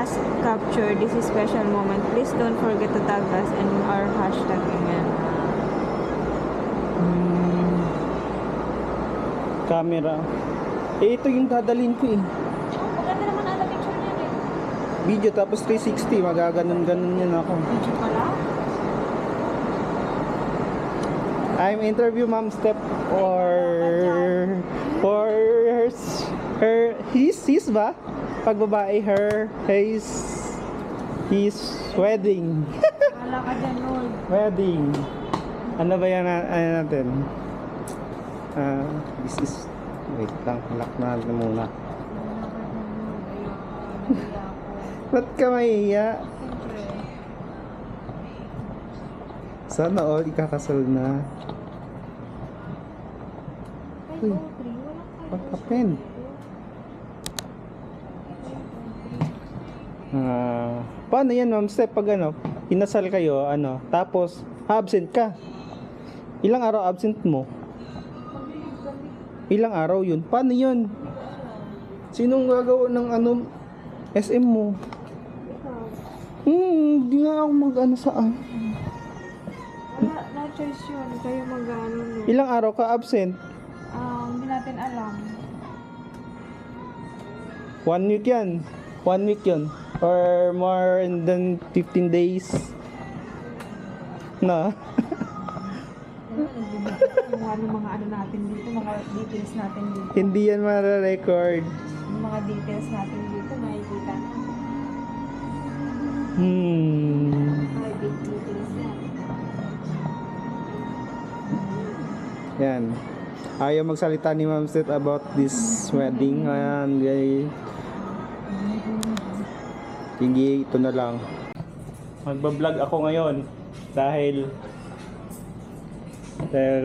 us capture this special moment. Please don't forget to tag us and our hashtag. Ayan. Camera. Ito yung dadalhin ko eh. Maganda naman ang picture niya eh. Video tapos 360. Magaganon-ganon yan ako. Video pala? I'm interview Ma'am Step for his ba? Pag babae, his wedding. Wala ka dyan, Lord. Wedding. Ano ba yan natin? This is wait lang, lock na natin muna. Ba't ka mahiya? Sana all ikakasal na. Uy, pagka-pen. Paano yan, Ma'am Step? Pag inasal kayo, tapos absent ka. Ilang araw absent mo? Ilang araw yun? Paano yun? Sinong gagawa ng SM mo? Hindi nga ako saan. Wala, no choice yun. Kayo mag-ano. Ilang araw ka absent? Hindi natin alam. 1 week yan. 1 week yun. Or more than 15 days. Na? Mga natin dito, mga details natin dito. Hindi yan mara-record. Yung mga details natin dito, makikita na. Private details yan. Yan. Ayaw magsalita ni Ma'am Step about this wedding. Ayan, guys. Sige, ito na lang. Magbablog ako ngayon dahil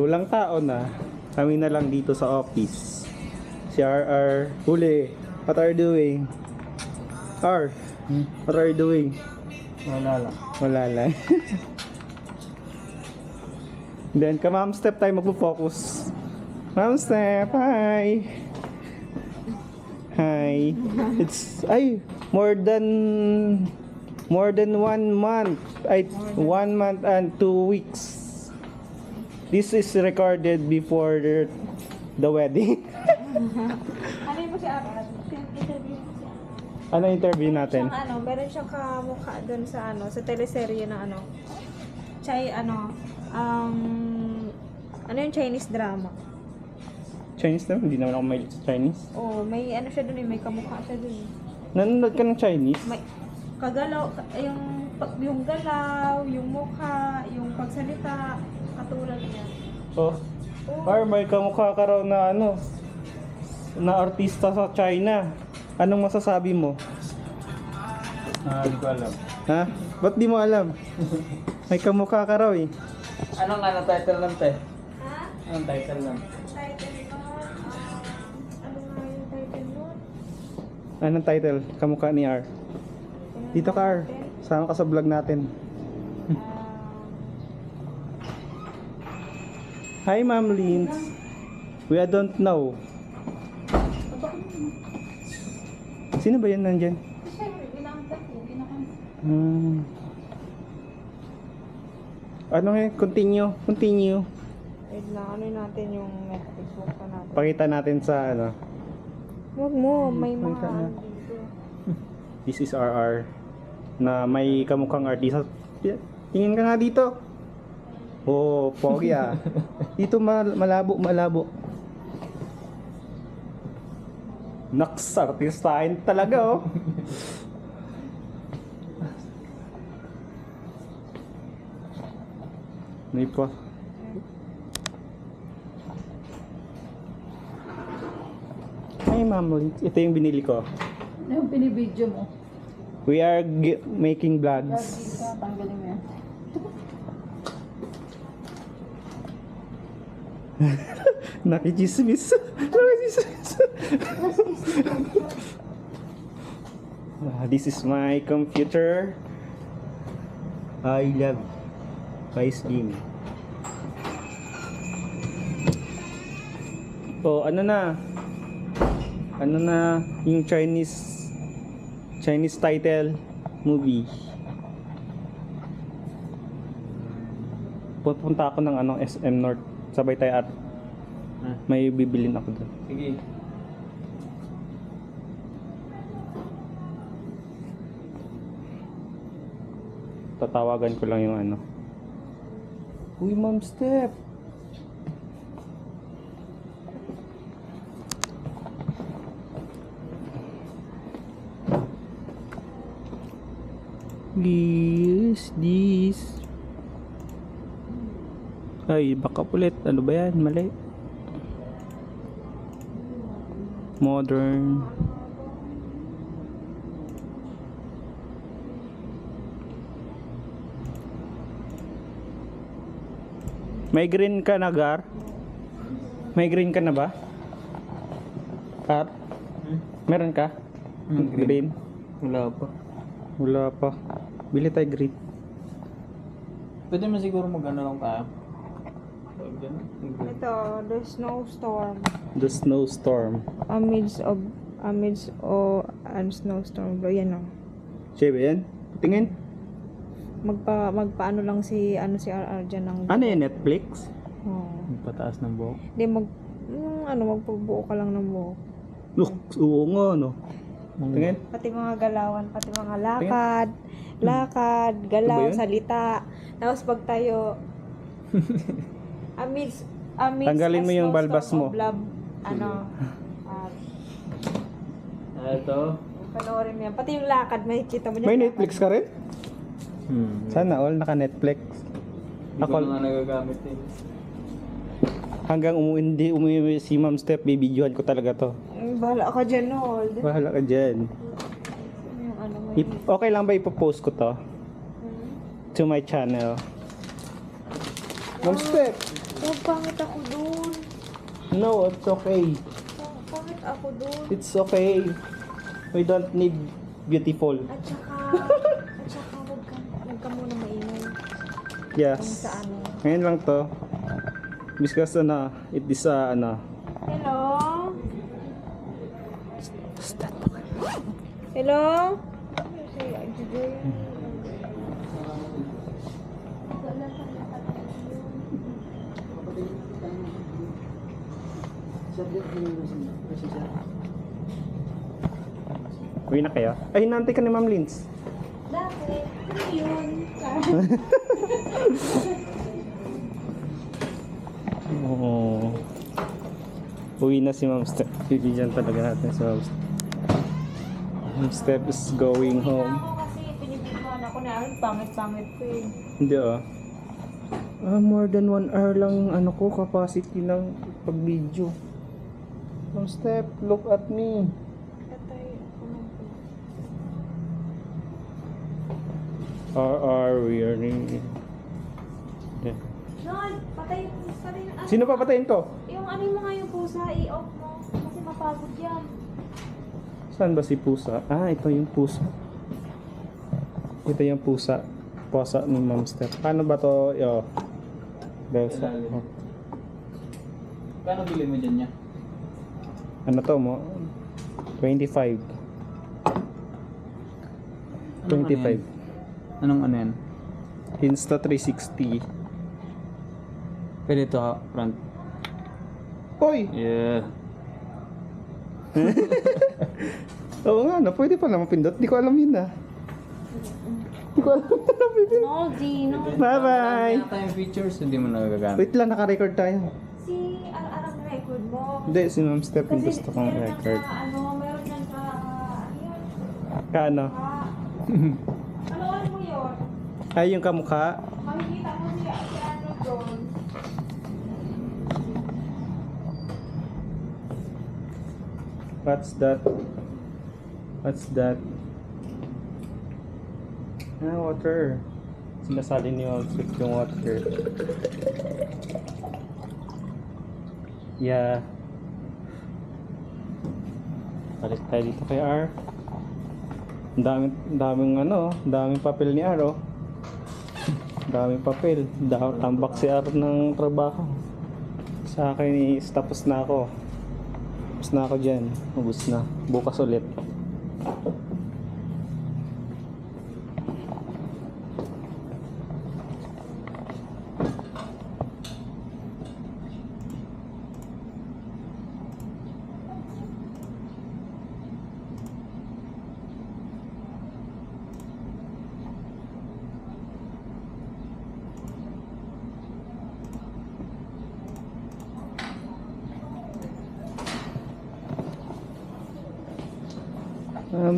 walang tao na. Kami na lang dito sa office. Si RR, huli. What are you doing? R, what are you doing? Wala lang. Wala lang. Then, ka Ma'am Step tayo magpo-focus. Ma'am Step, hi! Hi. It's, more than 1 month. 1 month and 2 weeks. This is recorded before the wedding. Ano yung si Arat? Interview mo siya. Ano interview natin? Meron siyang kamukha doon sa sa teleserye na yung Chinese drama. Chinese na? Hindi naman ako may Chinese. Oh, may siya doon may kamukha siya doon. Nanonood ka ng Chinese? May kagalaw, yung galaw, yung mukha, yung pagsalita, katulad niya. Oh. Or may kamukha ka raw na na artista sa China. Anong masasabi mo? Hindi ko alam. Ha? Ba't di mo alam? May kamukha ka raw eh. Anong title lang, te? Ha? Anong title lang? Title mo? Ano nga yung title mo? Anong title? Kamukha ni R. Dito ka R. Sama ka sa vlog natin. Hi Ma'am Lynn. We don't know. Sino ba yan nandyan? Ano nga? Continue. Wait lang, natin yung Facebook pa natin. Pakita natin sa Huwag mo, may Pakita mga na. dito. This is RR na may kamukhang artista. Tingin ka nga dito. Oh, pogi ah. Dito malabo. Naks, artistahin talaga oh. May pa. Ay, Ma'am, ito yung binili ko. Ano yung pinibidyo mo? We are making vlogs. Tanggalin mo yan. Nakichismis. This is my computer. I love Vice Game. Oh, ano na yung Chinese Chinese title movie. Pupunta ako ng SM North. Sabay tayo at may bibilin ako doon. Sige. Tatawagan ko lang yung Uy, Ma'am Steph. This. Ay, baka ulit. Ano ba yan? Mali. Modern. May green ka na, Gar? May green ka na ba? Gar? Meron ka? Green? Wala pa. Wala pa. Bili tayo green. Pwede mo siguro mag-ano lang tayo. Ganun. Ito, the snowstorm. The snowstorm. Amidst a snowstorm. Bro, yan o. Siya ba yan? Tingin. Magpaano lang si RR dyan ng... Ano yan? Netflix? Oo. Pataas ng buhok. Hindi, magpabuo ka lang ng buhok. Look, oo nga, no? Tingin. Pati mga galawan, pati mga lakad, galaw, Ito ba yun? salita. Tapos pag tayo, amidst Tanggalin mo a yung snowstorm balbas mo. of love, Ito. panoorin mo yan. Pati yung lakad, makikita mo May dyan. Netflix ka rin? Sana all naka-Netflix. Hindi ko na nga nagagamit eh. Hanggang hindi umuwi si Ma'am Steph, bibidyohan ko talaga to. Bahala ka dyan, Nold. Bahala ka dyan. Yung mo Okay lang ba ipopost ko to? To my channel. Ma'am Steph! Oh, pangit ako dun. No, it's okay. Pangit ako dun. It's okay. We don't need beautiful. At saka huwag ka muna maingay. Yes. Yung sa ano. Ngayon lang to. Because it is Hello? Hello? Uwi na kayo? Ay, hinantay ka ni Ma'am Linz. Bakit? Ano yun? Oo. Uwi na si Ma'am Steph. Bibigyan talaga natin si Ma'am Steph. Ma'am Steph is going home. Ako kasi pinipigman ako na pangit-pangit ko eh. Hindi more than 1 hour lang yung capacity ng pag-video. Ma'am Steph, look at me. Patay ako ng We are in... Noel, patay yung Sino papatayin ko? Yung ano mo nga yung pusa, i-off mo. Kasi mapagod yan. Saan ba si pusa? Ito yung pusa. Ito yung pusa. Pusa ni Ma'am Steph. Paano ba to? Belsa. Kano bili mo dyan niya? Ano to mo? 25. 25. Anong ano yan? Insta 360. Pwede ito front. Hoy! Yeah. Oo nga, pwede pa naman pindot. Di ko alam yun Di ko alam yun. No, Gino. Bye-bye! Kaya tayong features, hindi mo nagagamit. Wait lang, naka-record tayo. Si ang record mo. Hindi, si Ma'am Steph yung Kasi gusto kong meron record. ka, meron yan ka, Kaano? ano mo yun? Ay, yung kamukha. Makikita mo si ano doon. What's that? What's that? Water. Sinasali ni Ma'am Steph yung water. Yeah. Balik tayo dito kay R. Daming papel ni R, daming papel. Tambak si R ng trabaho. Sa akin is tapos na ako. Tapos na ako dyan. Ubus na. Bukas ulit.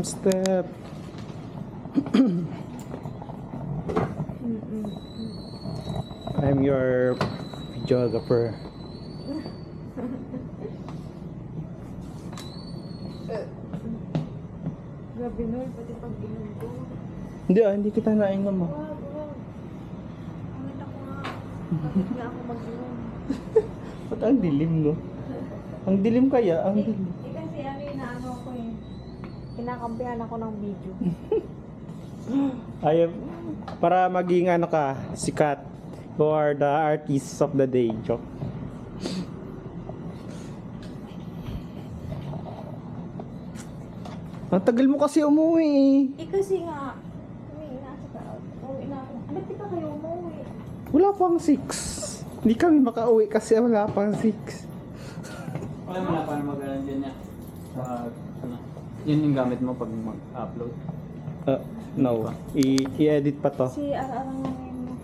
Step. I'm your videographer. Grabe Nol, pati pag inom ko. Hindi kita nainom mo. Wag. Amit ako nga. Bakit nga ako mag-inom? Ba't ang dilim, no? Ang dilim kaya, ang dilim. Kasi ano yung naano ko eh. Kinakampihan ako ng video. Ay, para maging ano ka, sikat. Who are the artists of the day, joke. Ang tagal mo kasi umuwi. Kasi nga, uwi na ako. Ba't di pa kayo umuwi? Wala pang 6. Hindi kami makauwi kasi wala pang 6. Alam mo na paano mag-ano dyan niya? Ano? Yun yung gamit mo pag mag-upload. No. I-edit pa to. Si arang namin mo.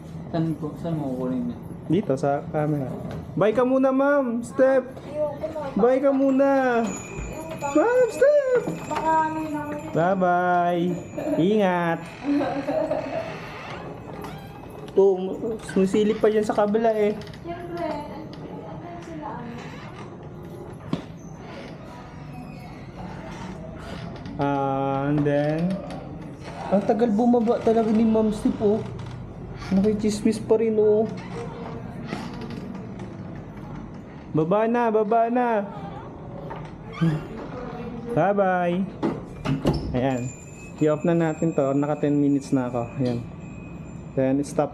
Saan mo kukunin niya? Dito sa camera. Bye ka muna, ma'am. Step. Yung kumapa. Bye ka muna. Ma'am, step. Baka ano yun ako. Bye-bye. Ingat. Sumisilip pa dyan sa kabila eh. Siyempre, ano sila ano? And then, ang tagal bumaba talaga ni Ma'am Step oh. Nakichismis pa rin oh. Baba na. Bye-bye. Ayan. I-off na natin to. Naka 10 minutes na ako. Ayan. Then, stop.